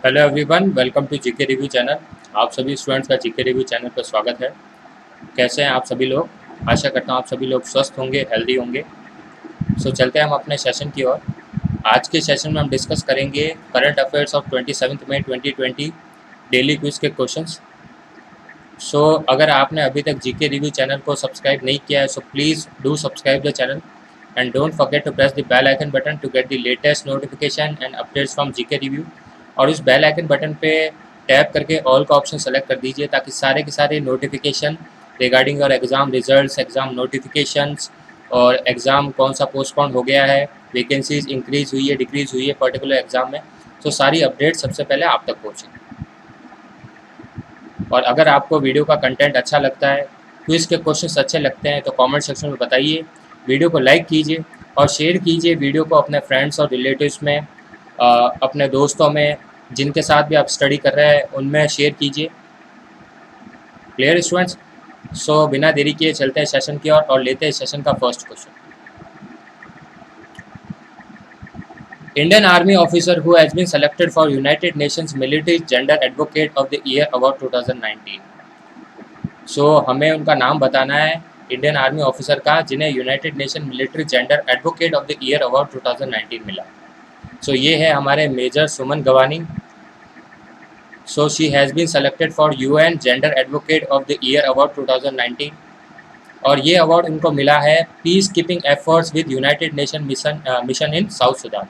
Hello everyone, welcome to GK review channel. आप सभी students का जीके रिव्यू चैनल पर स्वागत है। कैसे हैं आप सभी लोग? आशा करता हूँ आप सभी लोग स्वस्थ होंगे, हेल्दी होंगे। चलते हैं हम अपने सेशन की ओर। आज के सेशन में हम डिस्कस करेंगे current affairs of 27 May 2020 daily quiz के क्वेश्चंस। अगर आपने अभी तक जीके रिव्यू चैनल को सब्सक्राइब नहीं किया है, please do subscribe the channel and don't forget to press the bell icon button to get the latest notification and updates from GK review. और इस बेल आइकन बटन पे tap करके all का option select कर दीजिए ताकि सारे के सारे notification regarding your exam results, exam notifications और एग्ज़ाम कौन सा पोस्टपोन हो गया है, वैकेंसीज इंक्रीज़ हुई है, डिक्रीज़ हुई है पर्टिकुलर एग्ज़ाम में, सारी अपडेट सबसे पहले आप तक पहुँचे। और अगर आपको वीडियो का कंटेंट अच्छा लगता है, क्विज़ के क्वेश्चंस अच्छे लगते हैं, तो कमेंट सेक्शन में बताइए। वीडियो को लाइक कीजिए और शेयर कीजिए वीडियो को अपने फ्रेंड्स और रिलेटिव्स में, अपने दोस्तों में, जिनके साथ भी आप स्टडी कर रहे हैं उनमें शेयर कीजिए। Clear students? बिना देरी किए चलते हैं सेशन की ओर और लेते हैं सेशन का first question. Indian Army officer who has been selected for United Nations Military Gender Advocate of the Year Award 2019। हमें उनका नाम बताना है, इंडियन आर्मी ऑफिसर का जिन्हें United Nation military gender advocate of the year award 2019 मिला। ये है हमारे major Suman Gawani. She has been selected for UN gender advocate of the year award 2019 और ये अवार्ड उनको मिला है peace keeping efforts with United Nation mission in South Sudan.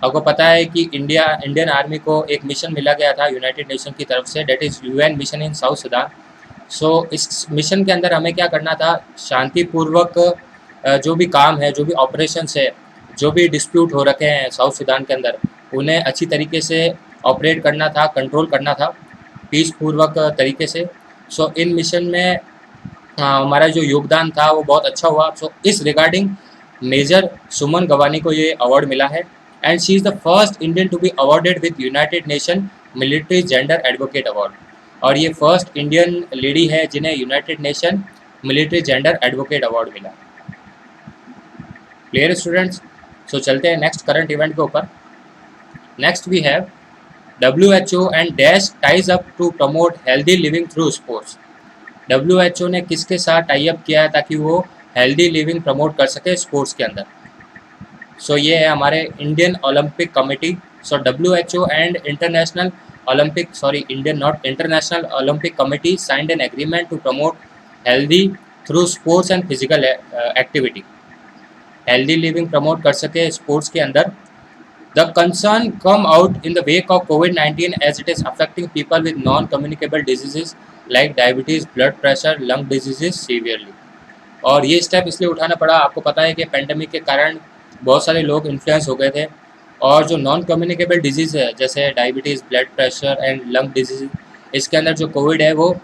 आपको पता है कि इंडियन आर्मी को एक मिशन मिला गया था यूनाइटेड नेशन की तरफ से, that is UN mission in South Sudan. इस मिशन के अंदर हमें क्या करना था, शांतिपूर्वक जो भी काम है, जो भी ऑपरेशंस है, जो भी डिस्प्यूट हो रखे हैं साउथ सुडान के अंदर, उन्हें अच्छी तरीके से ऑपरेट करना था, कंट्रोल करना था पीसपूर्वक तरीके से। इन मिशन में हमारा जो योगदान था वो बहुत अच्छा हुआ। इस रिगार्डिंग मेजर सुमन गवानी को ये अवार्ड मिला है and she is the first Indian to be awarded with United Nation military gender advocate award. और ये फर्स्ट इंडियन लेडी है जिन्हें United Nation military gender advocate award मिला। Clear students? चलते हैं नेक्स्ट करंट इवेंट के ऊपर। Next we have WHO and dash ties up to promote healthy living through sports. WHO ने किसके साथ टाई अप किया है ताकि वो हेल्दी लिविंग प्रमोट कर सके स्पोर्ट्स के अंदर? ये है हमारे Indian Olympic Committee. WHO and International Olympic Committee signed an agreement to promote healthy through sports and physical activity. Healthy living promote कर सके स्पोर्ट्स के अंदर। The concern come out in the wake of COVID-19 as it is affecting people with non communicable diseases like diabetes, blood pressure, lung diseases severely. और ये step इसलिए उठाना पड़ा, आपको पता है कि पेंडेमिक के कारण बहुत सारे लोग इन्फ्लुएंस हो गए थे और जो नॉन कम्युनिकेबल डिजीज़ है जैसे diabetes, blood pressure and lung disease, इसके अंदर जो कोविड है वो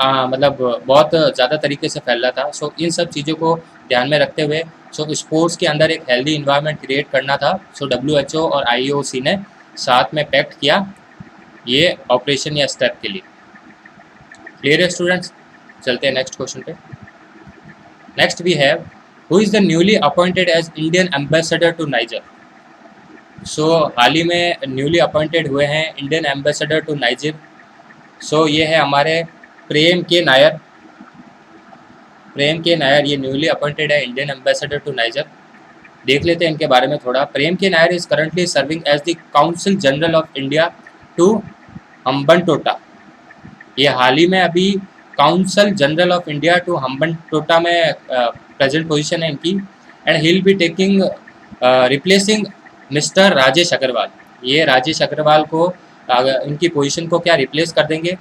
मतलब बहुत ज़्यादा तरीके से फैल रहा था। इन सब चीज़ों को ध्यान में रखते हुए स्पोर्ट्स के अंदर एक हेल्दी इन्वायरमेंट क्रिएट करना था। WHO और IOC ने साथ में पैक्ट किया ये ऑपरेशन या स्टेप के लिए। क्लियर है स्टूडेंट्स? चलते हैं नेक्स्ट क्वेश्चन पे। Next we have who is the newly appointed as Indian ambassador to Niger. हाल ही में न्यूली अपॉइंटेड हुए हैं इंडियन एम्बेसडर टू नाइजर। ये है हमारे प्रेम के नायर। ये न्यूली अपॉइंटेड है इंडियन एम्बेसडर टू नाइजर। देख लेते हैं इनके बारे में थोड़ा। Prem K Nair is currently serving as the council general of India to Hambantota. ये हाल ही में अभी council general of India to Hambantota में प्रेजेंट पोजीशन है इनकी। And he will be taking replacing mister Rajesh Agarwal. ये राजेश अग्रवाल को इनकी पोजीशन को क्या रिप्लेस कर देंगे।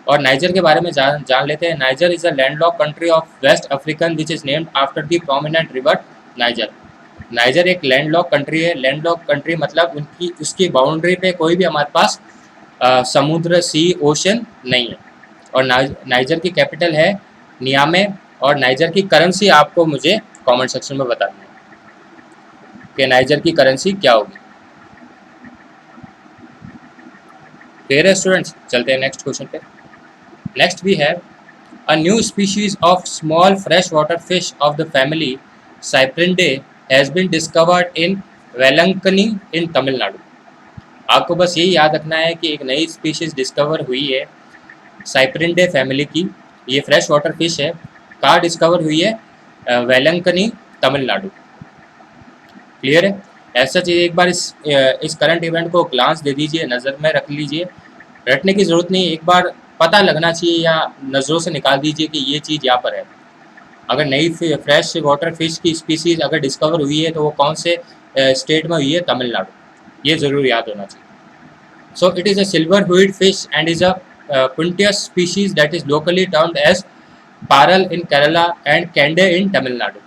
और नाइजर के बारे में जान लेते हैं। Niger is a landlocked country of West African which is named after the prominent river Niger. Niger एक लैंडलॉक कंट्री है। लैंडलॉक कंट्री मतलब उसकी बाउंड्री पे कोई भी हमारे पास समुद्र, सी, ओशन नहीं है। और नाइजर की कैपिटल है नियामे। और नाइजर की करेंसी आपको मुझे कमेंट सेक्शन में बतानी है कि नाइजर की करेंसी क्या होगी। क्लियर है स्टूडेंट्स? चलते हैं नेक्स्ट क्वेश्चन पे। Next we have a new species of small freshwater fish of the family Cyprindae has been discovered in Velankani in Tamil Nadu। आपको बस यही याद रखना है कि एक नई स्पीशीज़ डिस्कवर हुई है साइप्रिंडे फैमिली की, ये फ्रेश वाटर फिश है। कहाँ डिस्कवर हुई है? वेलंकनी, तमिलनाडु। क्लियर है? ऐसा चीज़ एक बार इस करंट इवेंट को ग्लांस दे दीजिए, नज़र में रख लीजिए, रटने की ज़रूरत नहीं, एक बार पता लगना चाहिए या नज़रों से निकाल दीजिए कि ये चीज़ यहाँ पर है। अगर नई फ्रेश वाटर फिश की स्पीसीज अगर डिस्कवर हुई है तो वो कौन से स्टेट में हुई है? तमिलनाडु। ये ज़रूर याद होना चाहिए। So it is a silver hued fish and is a Puntius species that is locally termed as Paral in Kerala and Kende in Tamil Nadu.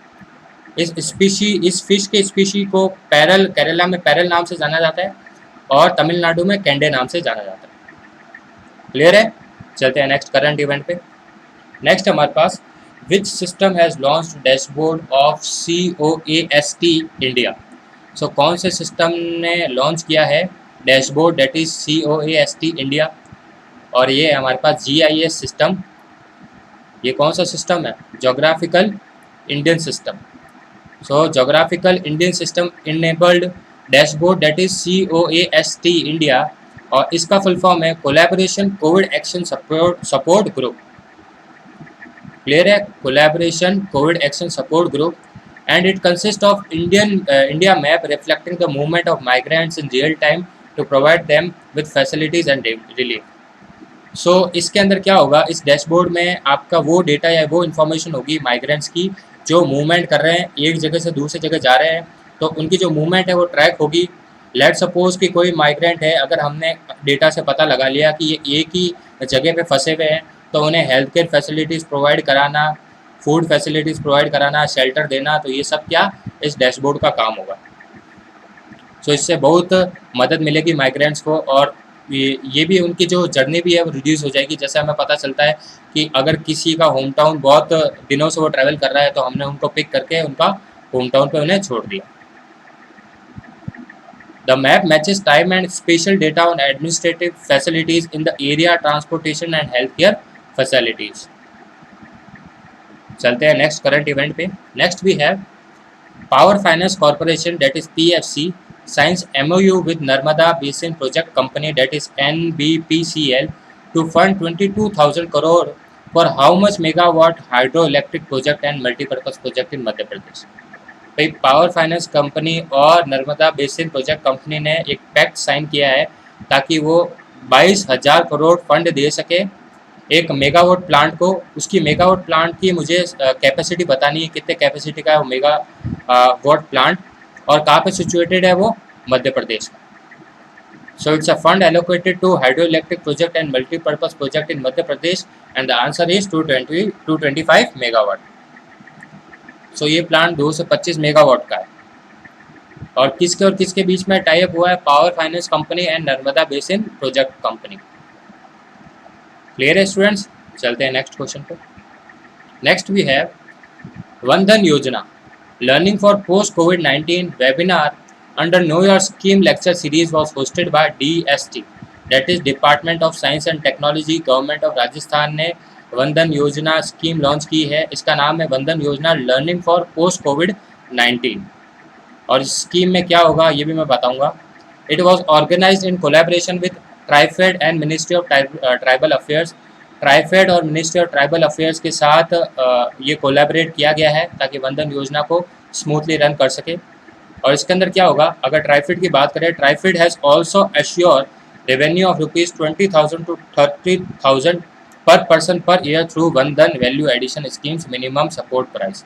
इस फिश के स्पीशी को पैरल, केरला में पैरल नाम से जाना जाता है और तमिलनाडु में कैंडे नाम से जाना जाता है। क्लियर है? चलते हैं नेक्स्ट करंट इवेंट पे। नेक्स्ट हमारे पास which system has launched dashboard of COAST India. So कौन से सिस्टम ने लॉन्च किया है dashboard that is COAST India? और ये है हमारे पास GIS सिस्टम। ये कौन सा सिस्टम है? Geographical Indian system. So geographical Indian system enabled dashboard that is COAST India, और इसका फुल फॉर्म है collaboration covid action support group. Clear है? Collaboration covid action support group, and it consists of India map reflecting the movement of migrants in real time to provide them with facilities and relief. सो इसके अंदर क्या होगा, इस dashboard में आपका वो data या वो इन्फॉर्मेशन होगी माइग्रेंट्स की जो मूवमेंट कर रहे हैं, एक जगह से दूसरी जगह जा रहे हैं, तो उनकी जो मूवमेंट है वो ट्रैक होगी। लेट सपोज कि कोई माइग्रेंट है, अगर हमने डेटा से पता लगा लिया कि ये एक ही जगह पे फंसे हुए हैं, तो उन्हें हेल्थ केयर फैसिलिटीज़ प्रोवाइड कराना, फूड फैसिलिटीज़ प्रोवाइड कराना, शेल्टर देना, तो ये सब क्या इस डैशबोर्ड का काम होगा। सो इससे बहुत मदद मिलेगी माइग्रेंट्स को, और ये भी उनकी जो जर्नी भी है वो रिड्यूस हो जाएगी। जैसे हमें पता चलता है कि अगर किसी का होम टाउन बहुत दिनों से वो ट्रैवल कर रहा है, तो हमने उनको पिक करके उनका होम टाउन पर उन्हें छोड़ दिया। The map matches time and spatial data on administrative facilities in the area, transportation and healthcare facilities. चलते हैं नेक्स्ट करंट इवेंट पे। Next we have power finance corporation that is PFC signs MOU with Narmada basin project company that is NBPCL to fund 22,000 crore for how much megawatt hydro electric project and multipurpose project in Madhya Pradesh. भाई power finance company और Narmada basin project company ने एक pact sign किया है ताकि वो 22,000 crore fund दे सके एक मेगावाट प्लांट को। उसकी मेगावाट प्लांट की मुझे कैपेसिटी बतानी है, कितने कैपेसिटी का है वो मेगा वाट प्लांट, और कहाँ पे सिचुएटेड है वो? मध्य प्रदेश में। So it's a fund allocated to hydro electric project and multipurpose project in Madhya Pradesh and the answer is 225 megawatt. So ये प्लांट 2 से 25 मेगावाट का है, और किसके बीच में टाई अप हुआ है? Power finance company and Narmada basin project company. Clear है स्टूडेंट्स? चलते हैं नेक्स्ट क्वेश्चन पे। नेक्स्ट वी हैव वंदन योजना learning for post COVID-19 webinar under know your scheme lecture series was hosted by DST that is department of science and technology, government of Rajasthan ने वंदन योजना scheme launch की है। इसका नाम है वंदन योजना लर्निंग फॉर पोस्ट COVID-19, और इस स्कीम में क्या होगा ये भी मैं बताऊंगा। It was organised in collaboration with TRIFED and Ministry of Tribal Affairs. TRIFED और मिनिस्ट्री ऑफ ट्राइबल अफेयर्स के साथ ये कोलैबोरेट किया गया है ताकि वंदन योजना को स्मूथली रन कर सके। और इसके अंदर क्या होगा, अगर ट्राइफेड की बात करें, TRIFED has also assure revenue of ₹20,000 to 30,000 per person per year through Van Dhan value addition schemes minimum support price.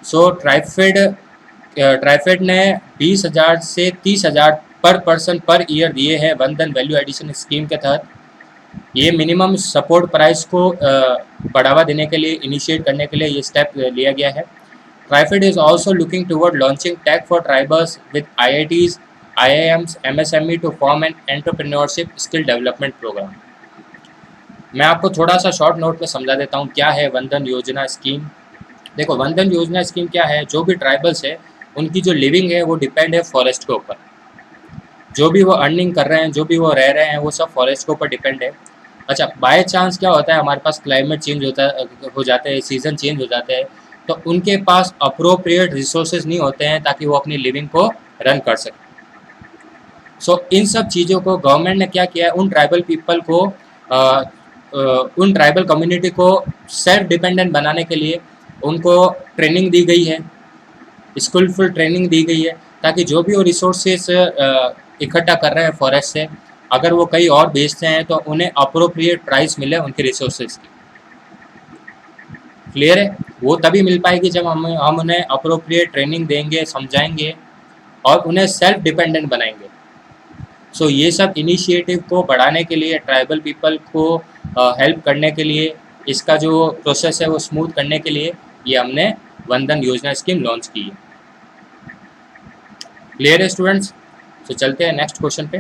So TRIFED ने 20,000 से 30,000 पर पर्सन पर ईयर दिए हैं वंदन वैल्यू एडिशन स्कीम के तहत। ये मिनिमम सपोर्ट प्राइस को बढ़ावा देने के लिए, इनिशिएट करने के लिए ये स्टेप लिया गया है। TRIFED is also looking toward launching tech for tribals with IITs, IIMs, MSME to form an entrepreneurship skill development programme. मैं आपको थोड़ा सा शॉर्ट नोट में समझा देता हूँ क्या है वंदन योजना स्कीम। देखो वंदन योजना स्कीम क्या है, जो भी ट्राइबल्स है उनकी जो लिविंग है वो डिपेंड है फॉरेस्ट के ऊपर। जो भी वो अर्निंग कर रहे हैं, जो भी वो रह रहे हैं, वो सब फॉरेस्ट के ऊपर डिपेंड है। अच्छा, बाय चांस क्या होता है, हमारे पास क्लाइमेट चेंज हो जाते हैं, सीज़न चेंज हो जाते हैं, तो उनके पास अप्रोप्रिएट रिसोर्सेज नहीं होते हैं ताकि वो अपनी लिविंग को रन कर सकें। सो इन सब चीज़ों को गवर्नमेंट ने क्या किया है, उन ट्राइबल पीपल को उन ट्राइबल कम्युनिटी को सेल्फ डिपेंडेंट बनाने के लिए उनको ट्रेनिंग दी गई है, स्किलफुल ट्रेनिंग दी गई है, ताकि जो भी वो रिसोर्सेस इकट्ठा कर रहे हैं फॉरेस्ट से, अगर वो कहीं और बेचते हैं तो उन्हें अप्रोप्रिएट प्राइस मिले उनके रिसोर्सेज की। क्लियर है? वो तभी मिल पाएगी जब हम उन्हें अप्रोप्रिएट ट्रेनिंग देंगे, समझाएंगे और उन्हें सेल्फ डिपेंडेंट बनाएंगे। सो ये सब इनिशिएटिव को बढ़ाने के लिए, ट्राइबल पीपल को हेल्प करने के लिए, इसका जो प्रोसेस है वो स्मूथ करने के लिए ये हमने वंदन योजना स्कीम लॉन्च की है। क्लियर है स्टूडेंट्स? तो चलते हैं नेक्स्ट क्वेश्चन पे।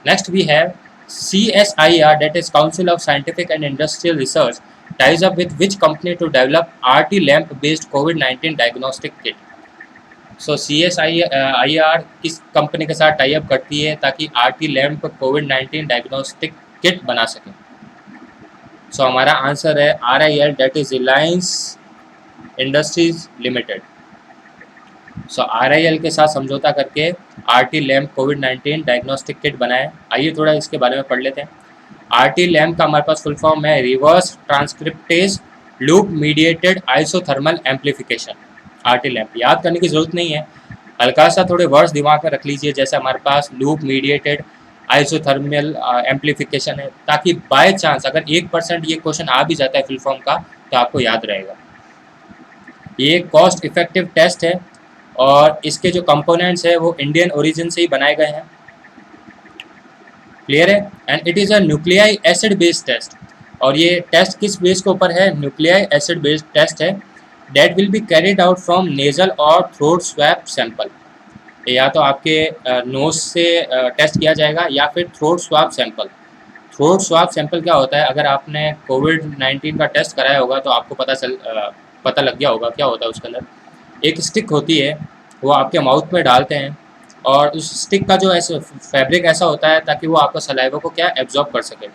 Next we have CSIR, that is Council of Scientific and Industrial Research, ties up with which company to develop RT lamp based COVID-19 diagnostic kit? So CSIR किस company के साथ tie up करती है ताकि RT lamp COVID-19 diagnostic kit बना सके? सो हमारा answer है RIL, that is Reliance industries limited. So RIL के साथ समझौता करके RT lamp COVID-19 diagnostic kit बनाए। आइए थोड़ा इसके बारे में पढ़ लेते हैं। RT लैम्प का हमारे पास फुल फॉर्म है reverse transcriptase loop mediated isothermal amplification. RT lamp याद करने की ज़रूरत नहीं है, हल्का सा थोड़े वर्ड्स दिमाग में रख लीजिए, जैसे हमारे पास लूप मीडिएटेड आइसोथर्मल एम्पलीफिकेशन है, ताकि बाय चांस अगर 1% ये क्वेश्चन आ भी जाता है फुल फॉर्म का तो आपको याद रहेगा। ये कॉस्ट इफेक्टिव टेस्ट है और इसके जो कंपोनेंट्स है वो इंडियन ओरिजिन से ही बनाए गए हैं। क्लियर है? And it is a nuclei acid based test, और ये टेस्ट किस बेस के ऊपर है? न्यूक्लियाई एसिड बेस्ड टेस्ट है। That will be carried out from nasal और थ्रोट स्वैप सैंपल। या तो आपके नोज से टेस्ट किया जाएगा या फिर throat swab sample. Throat swab sample क्या होता है? अगर आपने COVID-19 का टेस्ट कराया होगा तो आपको पता लग गया होगा क्या होता है। उसके अंदर एक स्टिक होती है, वो आपके माउथ में डालते हैं और उस स्टिक का जो ऐसा फैब्रिक ऐसा होता है ताकि वो आपका सलाइवा को क्या एब्जॉर्ब कर सके,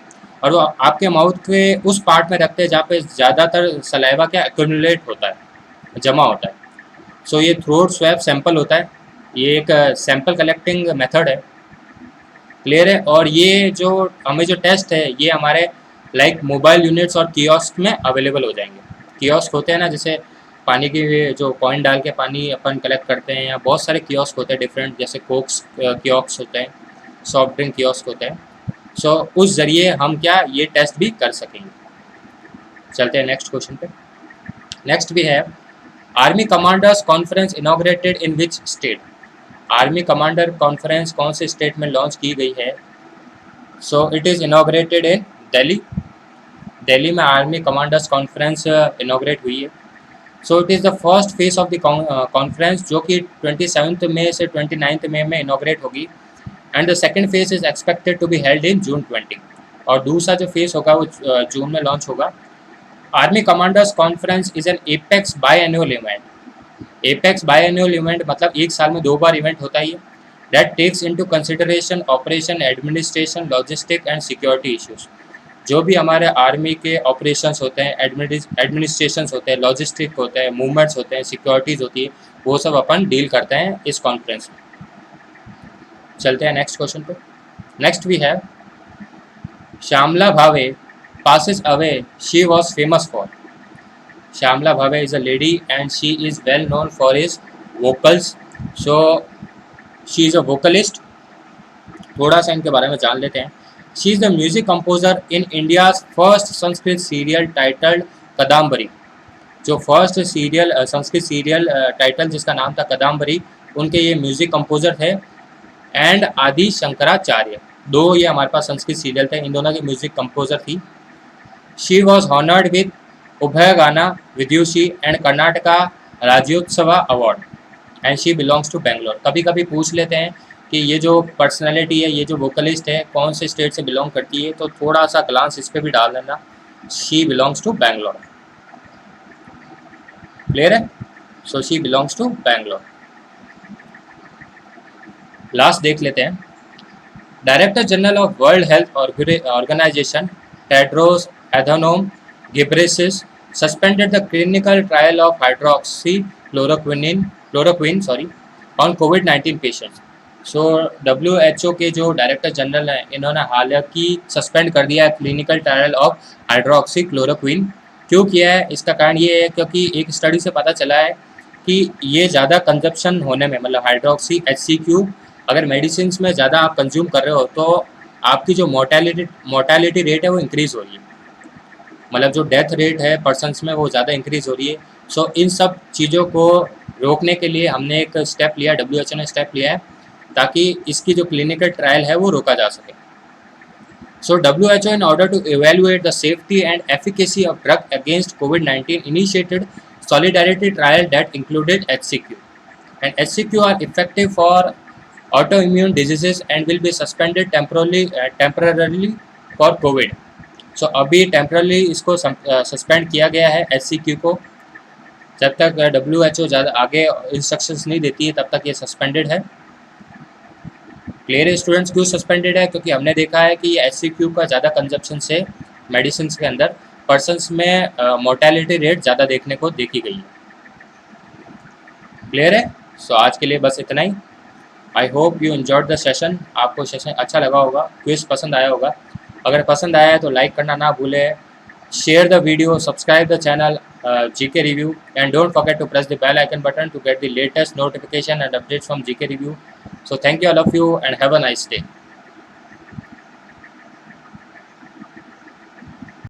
और वो आपके माउथ के उस पार्ट में रखते हैं जहाँ पे ज़्यादातर सलाइवा क्या एक्यूमुलेट होता है, जमा होता है। सो ये थ्रोट स्वैप सैंपल होता है, ये एक सैंपल कलेक्टिंग मेथड है। क्लियर है? और ये जो हमें जो टेस्ट है ये हमारे लाइक मोबाइल यूनिट्स और कियोस्क में अवेलेबल हो जाएंगे। कियोस्क होते हैं ना, जैसे पानी की जो कॉइन डाल के पानी अपन कलेक्ट करते हैं, या बहुत सारे कियोस्क होते हैं डिफरेंट, जैसे कोक्स कियोस्क होते हैं, सॉफ्ट ड्रिंक कियोस्क होते हैं। सो उस ज़रिए हम क्या ये टेस्ट भी कर सकेंगे। चलते हैं नेक्स्ट क्वेश्चन पे। नेक्स्ट भी है army commanders conference inaugurated in which state? Army commander conference कौन से स्टेट में लॉन्च की गई है? सो इट इज़ इनॉग्रेटेड इन दिल्ली। दिल्ली में आर्मी कमांडर्स कॉन्फ्रेंस इनॉग्रेट हुई है। सो it is the first phase of the conference, जो कि 27 मई से 29 मई में इनॉग्रेट होगी, and the second phase is expected to be held in June 20, और दूसरा जो फेज होगा वो जून में लॉन्च होगा। Army commanders conference is an apex बाई एनुअल इवेंट। एपेक्स बाई एनुअल इवेंट मतलब एक साल में 2 बार इवेंट होता है। That takes into consideration operation, administration, logistic and security issues. जो भी हमारे आर्मी के ऑपरेशंस होते हैं, एडमिनिस्ट्रेशंस होते हैं, लॉजिस्टिक होते हैं, मूवमेंट्स होते हैं, सिक्योरिटीज़ होती है, वो सब अपन डील करते हैं इस कॉन्फ्रेंस में। चलते हैं नेक्स्ट क्वेश्चन पे। Next we have Shyamala Bhave passes away she was famous for. Shyamala Bhave is a lady and she is well known for his vocals. So she is a vocalist. थोड़ा सा इनके बारे में जान लेते हैं। She is the music composer in India's first Sanskrit serial titled Kadambari. जो first serial Sanskrit serial title जिसका नाम था कदम्बरी, उनके ये म्यूजिक कंपोजर थे। एंड आदि शंकराचार्य, 2 ये हमारे पास संस्कृत सीरियल थे, इन दोनों की म्यूजिक कंपोजर थी। She was honored with Ubhayagana Vidyushi and Karnataka Rajyotsava Award and she belongs to Bangalore। कभी कभी पूछ लेते हैं कि ये जो पर्सनैलिटी है, ये जो वोकलिस्ट है, कौन से स्टेट से बिलोंग करती है, तो थोड़ा सा ग्लांस इस पर भी डाल देना। She belongs to Bangalore। Clear है? So she belongs to Bangalore। Last देख लेते हैं। Director general of World Health Organization Tedros Adhanom Ghebreyesus suspended the clinical trial of hydroxychloroquine on COVID-19 patients। So WHO के जो director general हैं, इन्होंने हालांकि suspend कर दिया है clinical trial of hydroxy chloroquine. क्यों किया है? इसका कारण ये है क्योंकि एक स्टडी से पता चला है कि ये ज़्यादा कंजप्शन होने में, मतलब हाइड्रोक्सी HCQ अगर मेडिसिन में ज़्यादा आप कंज्यूम कर रहे हो तो आपकी जो मोर्टेलिटी रेट है वो इंक्रीज़ हो रही है, मतलब जो डेथ रेट है पर्सनस में वो ज़्यादा इंक्रीज़ हो रही है। सो इन सब चीज़ों को रोकने के लिए हमने एक स्टेप लिया, WHO ने स्टेप लिया है ताकि इसकी जो क्लिनिकल ट्रायल है वो रोका जा सके। So WHO, in order to evaluate the safety and efficacy of drug against COVID-19, initiated solidarity trial that included HCQ. And HCQ are effective for autoimmune diseases and will be suspended temporarily for COVID. So अभी temporarily इसको suspend किया गया है HCQ को। जब तक WHO ज़्यादा आगे इंस्ट्रक्शंस नहीं देती है तब तक ये सस्पेंडेड है। क्लियर है स्टूडेंट्स? क्यों सस्पेंडेड है? क्योंकि हमने देखा है कि HCQ का ज़्यादा कंजप्शन से मेडिसिन के अंदर पर्सनस में मोर्टेलिटी रेट ज़्यादा देखने को देखी गई है। क्लियर है? सो आज के लिए बस इतना ही। I hope you enjoyed the session. आपको सेशन अच्छा लगा होगा, क्विज पसंद आया होगा। अगर पसंद आया है तो लाइक करना ना भूलें, share the video, subscribe the channel GK Review, and don't forget to press the bell icon button to get the latest notification and updates from GK Review. So thank you all of you and have a nice day.